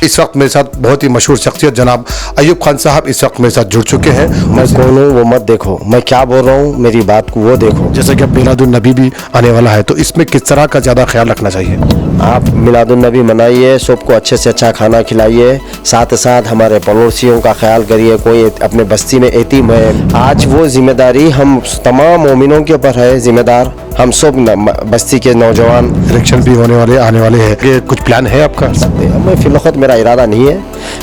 इस वक्त मेरे साथ बहुत ही मशहूर शख्सियत जनाब अयूब खान साहब इस वक्त मेरे साथ जुड़ चुके हैं। मैं कौन हूँ वो मत देखो, मैं क्या बोल रहा हूँ मेरी बात को वो देखो। जैसे कि अब मिलादुन नबी भी आने वाला है, तो इसमें किस तरह का ज़्यादा ख्याल रखना चाहिए? आप मिलादुन नबी मनाइए, सबको अच्छे से अच्छा खाना खिलाइए, साथ साथ हमारे पड़ोसियों का ख्याल करिए। कोई अपने बस्ती में यतीम है, आज वो जिम्मेदारी हम तमाम मोमिनों के ऊपर है। जिम्मेदार हम सब बस्ती के नौजवान। इलेक्शन भी होने वाले आने वाले हैं, ये कुछ प्लान है आपका? मैं फिलवक्त मेरा इरादा नहीं है,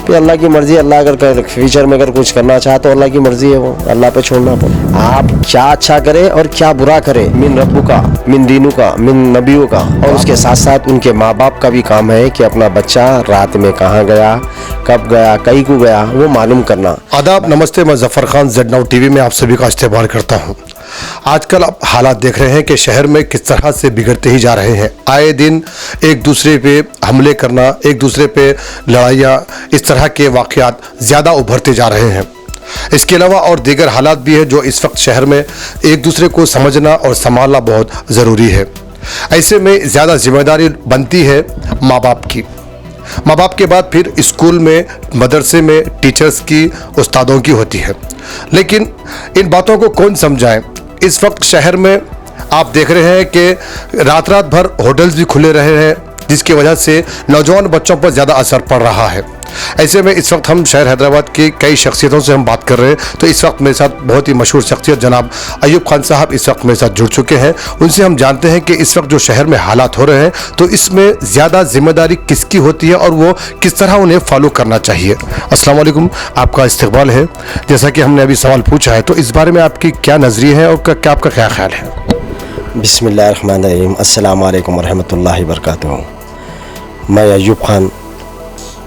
फिर अल्लाह की मर्जी। अल्लाह अगर फ्यूचर में अगर कुछ करना चाहे तो अल्लाह की मर्जी है, वो अल्लाह पे छोड़ना पड़े। आप क्या अच्छा करें और क्या बुरा करें, मिन रब्बू का, मिन दीनू का, मिन नबियों का, और उसके साथ साथ उनके माँ बाप का भी काम है कि अपना बच्चा रात में कहाँ गया, कब गया, कहीं को गया, वो मालूम करना। आदाब, नमस्ते, मैं जफर खान Z-Now TV में आप सभी का इस्तेमाल करता हूँ। आजकल आप हालात देख रहे हैं कि शहर में किस तरह से बिगड़ते ही जा रहे हैं। आए दिन एक दूसरे पे हमले करना, एक दूसरे पे लड़ाइयाँ, इस तरह के वाक़यात ज़्यादा उभरते जा रहे हैं। इसके अलावा और दीगर हालात भी है जो इस वक्त शहर में एक दूसरे को समझना और संभालना बहुत ज़रूरी है। ऐसे में ज़्यादा जिम्मेदारी बनती है माँ बाप की। माँ बाप के बाद फिर स्कूल में, मदरसे में टीचर्स की, उस्तादों की होती है। लेकिन इन बातों को कौन समझाए? इस वक्त शहर में आप देख रहे हैं कि रात रात भर होटल्स भी खुले रहे हैं, जिसकी वजह से नौजवान बच्चों पर ज़्यादा असर पड़ रहा है। ऐसे में इस वक्त हम शहर हैदराबाद की कई शख्सियतों से हम बात कर रहे हैं। तो इस वक्त मेरे साथ बहुत ही मशहूर शख्सियत जनाब अयूब खान साहब इस वक्त मेरे साथ जुड़ चुके हैं। उनसे हम जानते हैं कि इस वक्त जो शहर में हालात हो रहे हैं, तो इसमें ज़्यादा जिम्मेदारी किसकी होती है और वो किस तरह उन्हें फॉलो करना चाहिए। अस्सलाम वालेकुम, आपका इस्तकबाल है। जैसा कि हमने अभी सवाल पूछा है, तो इस बारे में आपकी क्या नज़रिए है और क्या आपका क्या ख्याल है? बिस्मिल्लाहिर्रहमानिर्रहीम, अस्सलाम वालेकुम वरहमतुल्लाहि वबरकातुहू। मैं अयूब खान,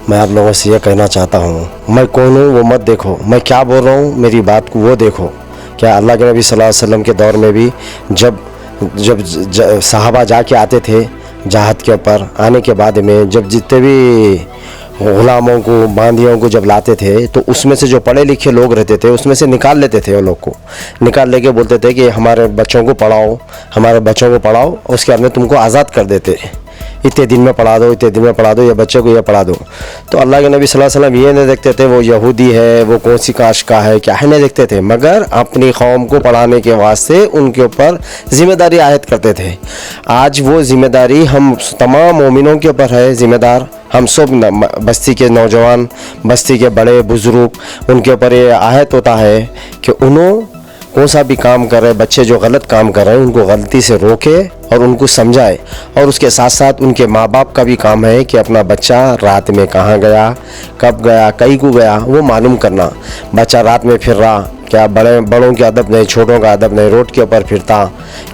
मैं आप लोगों से ये कहना चाहता हूँ, मैं कौन हूँ वो मत देखो, मैं क्या बोल रहा हूँ मेरी बात को वो देखो। क्या अल्लाह के नबी सल्लल्लाहु अलैहि वसल्लम के दौर में भी जब सहाबा जाके आते थे जहाद के ऊपर, आने के बाद में जब जितने भी गुलामों को, बांदियों को जब लाते थे, तो उसमें से जो पढ़े लिखे लोग रहते थे उसमें से निकाल लेते थे। वो लोग को निकाल लेके बोलते थे कि हमारे बच्चों को पढ़ाओ, हमारे बच्चों को पढ़ाओ, उसके बाद में तुमको आज़ाद कर देते, इतने दिन में पढ़ा दो, इतने दिन में पढ़ा दो, ये बच्चे को ये पढ़ा दो। तो अल्लाह के नबी सल्लल्लाहु अलैहि वसल्लम ये नहीं देखते थे वो यहूदी है, वो कौन सी कास्ट का है, क्या है, नहीं देखते थे, मगर अपनी कौम को पढ़ाने के वास्ते उनके ऊपर ज़िम्मेदारी आयद करते थे। आज वो ज़िम्मेदारी हम तमाम मोमिनों के ऊपर है। ज़िम्मेदार हम सब बस्ती के नौजवान, बस्ती के बड़े बुज़ुर्ग, उनके ऊपर ये आयत होता है कि उन्होंने कौन सा भी काम कर रहे, बच्चे जो गलत काम कर रहे हैं उनको गलती से रोके और उनको समझाए, और उसके साथ साथ उनके माँ बाप का भी काम है कि अपना बच्चा रात में कहाँ गया, कब गया, कहीं को गया, वो मालूम करना। बच्चा रात में फिर रहा, क्या बड़ों के अदब नहीं, छोटों का अदब नहीं, रोड के ऊपर फिरता,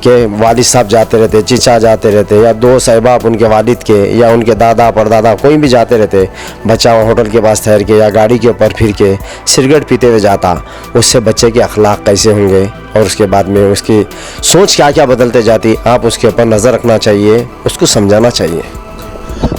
कि वालिद साहब जाते रहते, चीचा जाते रहते, या दो साहिबाब उनके वालिद के, या उनके दादा परदादा कोई भी जाते रहते, बच्चा होटल के पास ठहर के या गाड़ी के ऊपर फिर के सिगरेट पीते हुए जाता, उससे बच्चे के अखलाक कैसे होंगे और उसके बाद में उसकी सोच क्या क्या बदलते जाती। आप उसके ऊपर नज़र रखना चाहिए, उसको समझाना चाहिए।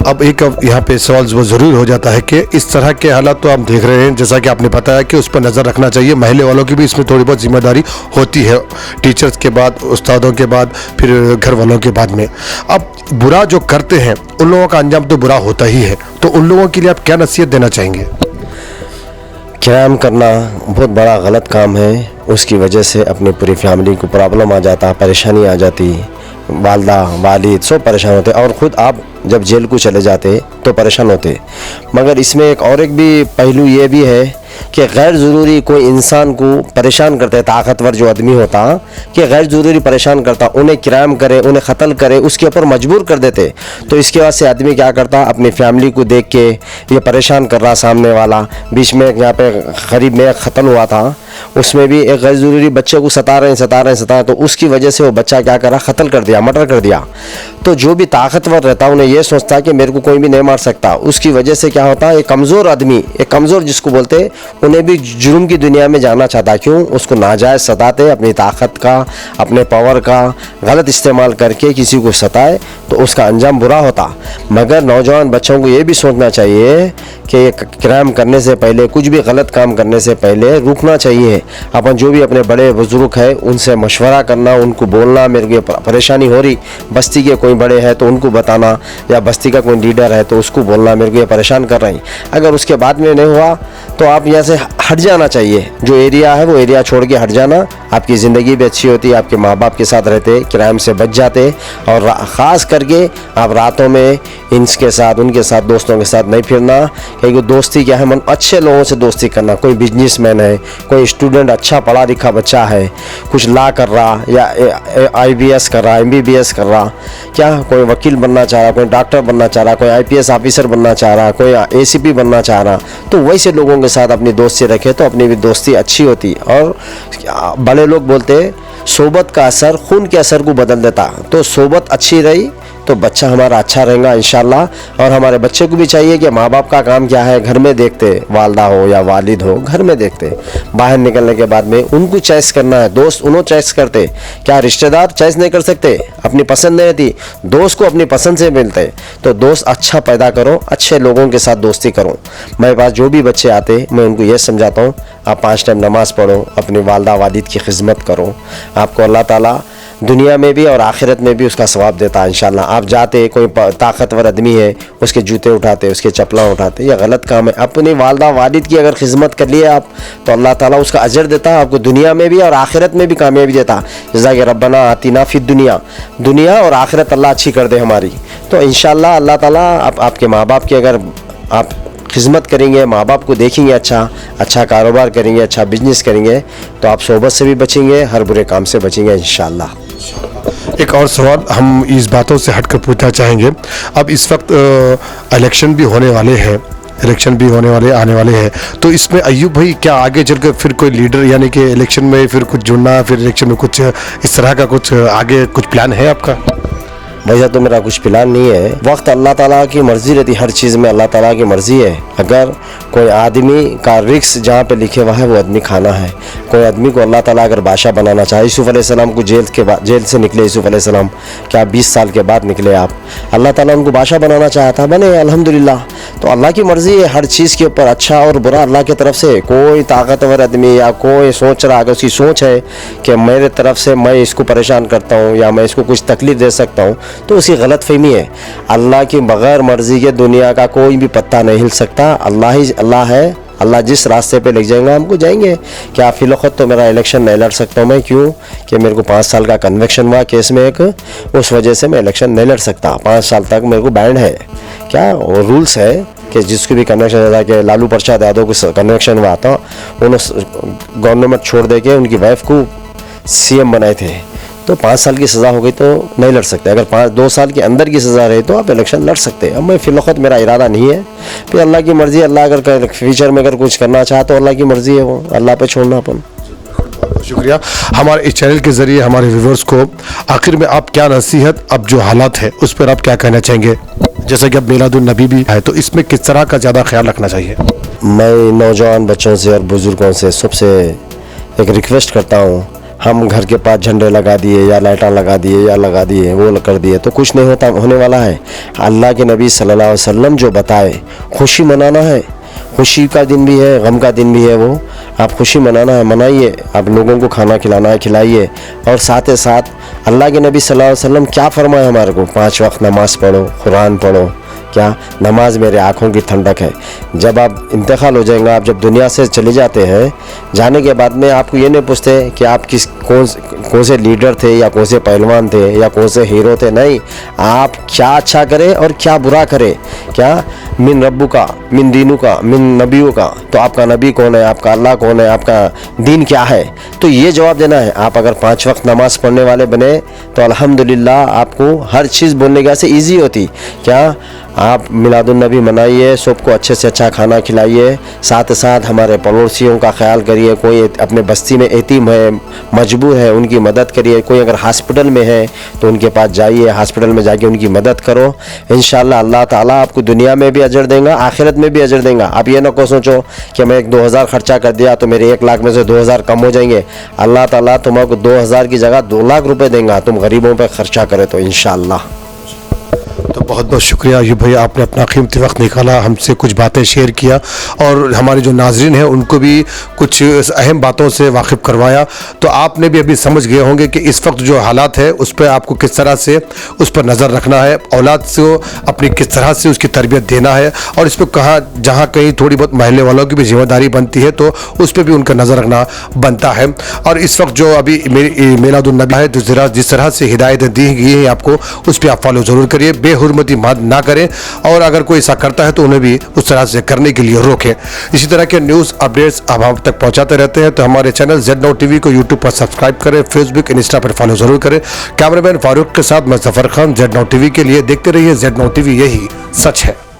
अब एक यहाँ पे सवाल वो ज़रूर हो जाता है कि इस तरह के हालात तो आप देख रहे हैं, जैसा कि आपने बताया कि उस पर नज़र रखना चाहिए। महल्ले वालों की भी इसमें थोड़ी बहुत जिम्मेदारी होती है, टीचर्स के बाद, उस्तादों के बाद, फिर घर वालों के बाद में। अब बुरा जो करते हैं उन लोगों का अंजाम तो बुरा होता ही है, तो उन लोगों के लिए आप क्या नसीहत देना चाहेंगे? क्राइम करना बहुत बड़ा गलत काम है, उसकी वजह से अपनी पूरी फैमिली को प्रॉब्लम आ जाता, परेशानी आ जाती, वालदा वालिद सब परेशान होते, और ख़ुद आप जब जेल को चले जाते तो परेशान होते। मगर इसमें एक भी पहलू ये भी है कि गैर ज़रूरी कोई इंसान को परेशान करते, ताकतवर जो आदमी होता कि गैर ज़रूरी परेशान करता, उन्हें क्राइम करे, उन्हें क़त्ल करे, उसके ऊपर मजबूर कर देते। तो इसके वजह से आदमी क्या करता, अपनी फैमिली को देख के ये परेशान कर रहा सामने वाला। बीच में यहाँ पे करीब में क़त्ल हुआ था, उसमें भी एक गैर ज़रूरी बच्चे को सता रहे, तो उसकी वजह से वो बच्चा क्या करा, क़त्ल कर दिया, मर्डर कर दिया। तो जो भी ताकतवर रहता उन्हें ये सोचता कि मेरे को कोई भी नहीं मार सकता, उसकी वजह से क्या होता, एक कमज़ोर आदमी, एक कमज़ोर जिसको बोलते, उन्हें भी जुर्म की दुनिया में जाना चाहता। क्यों? उसको नाजायज़ सताते, अपनी ताकत का, अपने पावर का गलत इस्तेमाल करके किसी को सताए तो उसका अंजाम बुरा होता। मगर नौजवान बच्चों को ये भी सोचना चाहिए कि क्राइम करने से पहले, कुछ भी गलत काम करने से पहले रुकना चाहिए, यही है, अपन जो भी अपने बड़े बुजुर्ग है उनसे मशवरा करना, उनको बोलना मेरे को ये परेशानी हो रही, बस्ती के कोई बड़े हैं तो उनको बताना, या बस्ती का कोई लीडर है तो उसको बोलना मेरे को ये परेशान कर रही। अगर उसके बाद में नहीं हुआ तो आप यहाँ से हट जाना चाहिए, जो एरिया है वो एरिया छोड़ के हट जाना, आपकी ज़िंदगी भी अच्छी होती, आपके माँ बाप के साथ रहते, क्राइम से बच जाते। और ख़ास करके आप रातों में इनके साथ उनके साथ दोस्तों के साथ नहीं फिरना, क्योंकि दोस्ती क्या है, मन अच्छे लोगों से दोस्ती करना। कोई बिजनेसमैन है, कोई स्टूडेंट अच्छा पढ़ा लिखा बच्चा है, कुछ लॉ कर रहा या IBS कर रहा, MBBS कर रहा, क्या कोई वकील बनना चाह रहा, कोई डॉक्टर बनना चाह रहा, कोई IPS ऑफिसर बनना चाह रहा, कोई ACP बनना चाह रहा, तो वैसे लोगों के साथ अपनी दोस्ती रखे तो अपनी भी दोस्ती अच्छी होती। और बड़े लोग बोलते सोबत का असर खून के असर को बदल देता, तो सोबत अच्छी रही तो बच्चा हमारा अच्छा रहेगा इंशाल्लाह। और हमारे बच्चे को भी चाहिए कि माँ बाप का काम क्या है घर में देखते, वालदा हो या वालिद हो घर में देखते, बाहर निकलने के बाद में उनको चॉइस करना है। दोस्त उन्होंने चॉइस करते, क्या रिश्तेदार चॉइस नहीं कर सकते, अपनी पसंद नहीं रहती, दोस्त को अपनी पसंद से मिलते। तो दोस्त अच्छा पैदा करो, अच्छे लोगों के साथ दोस्ती करो। मेरे पास जो भी बच्चे आते मैं उनको ये समझाता हूँ, आप 5 टाइम नमाज़ पढ़ो, अपनी वालदा वालिद की खिदमत करो, आपको अल्लाह ताला दुनिया में भी और आखिरत में भी उसका सवाब देता है इंशाल्लाह। आप जाते, कोई ताकतवर आदमी है उसके जूते उठाते, उसके चप्पला उठाते, यह गलत काम है। अपनी वालदा वालिद की अगर खिदमत कर लिए आप तो अल्लाह ताला उसका अजर देता है, आपको दुनिया में भी और आखिरत में भी कामयाबी देता। जैसा कि रब्बना आतिना फिद दुनिया और आखिरत अल्लाह अच्छी कर दे हमारी। तो इंशाल्लाह अल्लाह ताला आपके माँ बाप की अगर आप खिदमत करेंगे, माँ बाप को देखेंगे, अच्छा कारोबार करेंगे, अच्छा बिजनेस करेंगे, तो आप सोबत से भी बचेंगे, हर बुरे काम से बचेंगे इंशाल्लाह। एक और सवाल हम इस बातों से हटकर पूछना चाहेंगे, अब इस वक्त इलेक्शन भी होने वाले हैं, आने वाले हैं, तो इसमें अय्यूब भाई क्या आगे चलकर फिर कोई लीडर यानी कि इलेक्शन में फिर कुछ जुड़ना, फिर इलेक्शन में कुछ इस तरह का कुछ आगे कुछ प्लान है आपका? वैसा तो मेरा कुछ प्लान नहीं है, वक्त अल्लाह ताला की मर्ज़ी रहती, हर चीज़ में अल्लाह ताला की मर्ज़ी है। अगर कोई आदमी का रिक्स जहाँ पे लिखे हुआ है वो आदमी खाना है। कोई आदमी को अल्लाह ताला अगर बादशाह बनाना चाहे, यूसुफ अलैहिस्सलाम को जेल से निकले यूसुफ अलैहिस्सलाम, क्या 20 साल के बाद निकले आप, अल्लाह ताला उनको बादशाह बनाना चाहा था, बने अल्हम्दुलिल्लाह। तो अल्लाह की मर्ज़ी है, हर चीज़ के ऊपर अच्छा और बुरा अल्लाह की तरफ से। कोई ताकतवर आदमी या कोई सोच रहा, अगर उसकी सोच है कि मेरे तरफ से मैं इसको परेशान करता हूँ या मैं इसको कुछ तकलीफ़ दे सकता हूँ, तो उसकी गलत फहमी है। अल्लाह की बग़ैर मर्ज़ी के दुनिया का कोई भी पत्ता नहीं हिल सकता, अल्लाह ही अल्लाह है। अल्लाह जिस रास्ते पे ले जाएंगे हमको जाएंगे। क्या फ़िलवक़्त तो मेरा इलेक्शन नहीं लड़ सकता हूँ मैं, क्यों कि मेरे को 5 साल का कन्विक्शन हुआ केस में एक, उस वजह से मैं इलेक्शन नहीं लड़ सकता। 5 साल तक मेरे को बैंड है, क्या और रूल्स है कि जिसको भी कन्वेक्शन था कि लालू प्रसाद यादव को कन्वेक्शन हुआ था, उन्होंने गवर्नमेंट छोड़ दे के उनकी वाइफ को CM बनाए थे, तो 5 साल की सज़ा हो गई तो नहीं लड़ सकते। अगर 2 साल के अंदर की सज़ा रही तो आप इलेक्शन लड़ सकते हैं। अब मैं फ़िलवक़्त मेरा इरादा नहीं है, फिर अल्लाह की मर्ज़ी, अल्लाह अगर फ्यूचर में अगर कुछ करना चाहे तो अल्लाह की मर्ज़ी है, वो अल्लाह पे छोड़ना अपन। शुक्रिया। हमारे इस चैनल के ज़रिए हमारे व्यूवर्स को आखिर में आप क्या नसीहत, अब जो हालात है उस पर आप क्या कहना चाहेंगे? जैसा कि अब मिलादुन नबी भी है, तो इसमें किस तरह का ज़्यादा ख्याल रखना चाहिए? मैं नौजवान बच्चों से और बुज़ुर्गों से सबसे एक रिक्वेस्ट करता हूँ, हम घर के पास झंडे लगा दिए या लाइटां लगा दिए या लगा दिए वो कर दिए तो कुछ नहीं होने वाला है। अल्लाह के नबी सल्लल्लाहु अलैहि वसल्लम जो बताए, खुशी मनाना है, खुशी का दिन भी है, गम का दिन भी है, वो आप खुशी मनाना है, मनाइए। आप लोगों को खाना खिलाना है, खिलाइए। और साथ ही साथ अल्लाह के नबी सल्लल्लाहु अलैहि वसल्लम क्या फरमाए हमारे को, 5 वक्त नमाज़ पढ़ो, कुरान पढ़ो। क्या नमाज मेरे आँखों की ठंडक है। जब आप इंतकाल हो जाएंगे, आप जब दुनिया से चले जाते हैं, जाने के बाद में आपको ये नहीं पूछते कि आप कौन से लीडर थे या कौन से पहलवान थे या कौन से हीरो थे, नहीं, आप क्या अच्छा करें और क्या बुरा करें। क्या मिन रब्बू का, मिन दीनू का, मिन नबियों का, तो आपका नबी कौन है, आपका अल्लाह कौन है, आपका दीन क्या है, तो ये जवाब देना है। आप अगर 5 वक्त नमाज़ पढ़ने वाले बने तो अल्हम्दुलिल्लाह आपको हर चीज़ बोलने का से ईजी होती। क्या आप मिलादुन नबी मनाइए, सबको अच्छे से अच्छा खाना खिलाइए, साथ ही साथ हमारे पड़ोसियों का ख्याल करिए। कोई अपने बस्ती में यतीम है, मजबूर है, उनकी मदद करिए। कोई अगर हॉस्पिटल में है तो उनके पास जाइए, हॉस्पिटल में जाके उनकी मदद करो। इंशाल्लाह अल्लाह ताला आपको दुनिया में भी अजर देगा, आखिरत में भी अजर देगा। आप ये ना को सोचो कि मैं 2,000 खर्चा कर दिया तो मेरे 1 लाख में से 2,000 कम हो जाएंगे। अल्लाह ताला तुमको 2,000 की जगह 2 लाख रुपये देगा, तुम गरीबों पर खर्चा करें तो इंशाल्लाह। तो बहुत बहुत शुक्रिया अयूब भाई, आपने अपना कीमती वक्त निकाला, हमसे कुछ बातें शेयर किया और हमारे जो नाजरीन हैं उनको भी कुछ अहम बातों से वाकिफ़ करवाया। तो आपने भी अभी समझ गए होंगे कि इस वक्त जो हालात है उस पर आपको किस तरह से उस पर नज़र रखना है, औलाद से अपनी किस तरह से उसकी तरबियत देना है, और इस पर कहाँ जहाँ कहीं थोड़ी बहुत महल्ले वालों की भी जिम्मेदारी बनती है तो उस पर भी उनका नज़र रखना बनता है। और इस वक्त जो अभी मिलादुन नबी है जिस तरह से हिदायतें दी गई हैं आपको, उस पर आप फॉलो ज़रूर करिए, बेहुरमती ना करें, और अगर कोई ऐसा करता है तो उन्हें भी उस तरह से करने के लिए रोकें। इसी तरह के न्यूज़ अपडेट्स अब हम तक पहुंचाते रहते हैं, तो हमारे चैनल Z Now TV को यूट्यूब पर सब्सक्राइब करें, फेसबुक इंस्टा पर फॉलो ज़रूर करें। कैमरामैन फारूक के साथ मैं Zafar Khan, Z Now TV के लिए। देखते रहिए Z Now TV, यही सच है।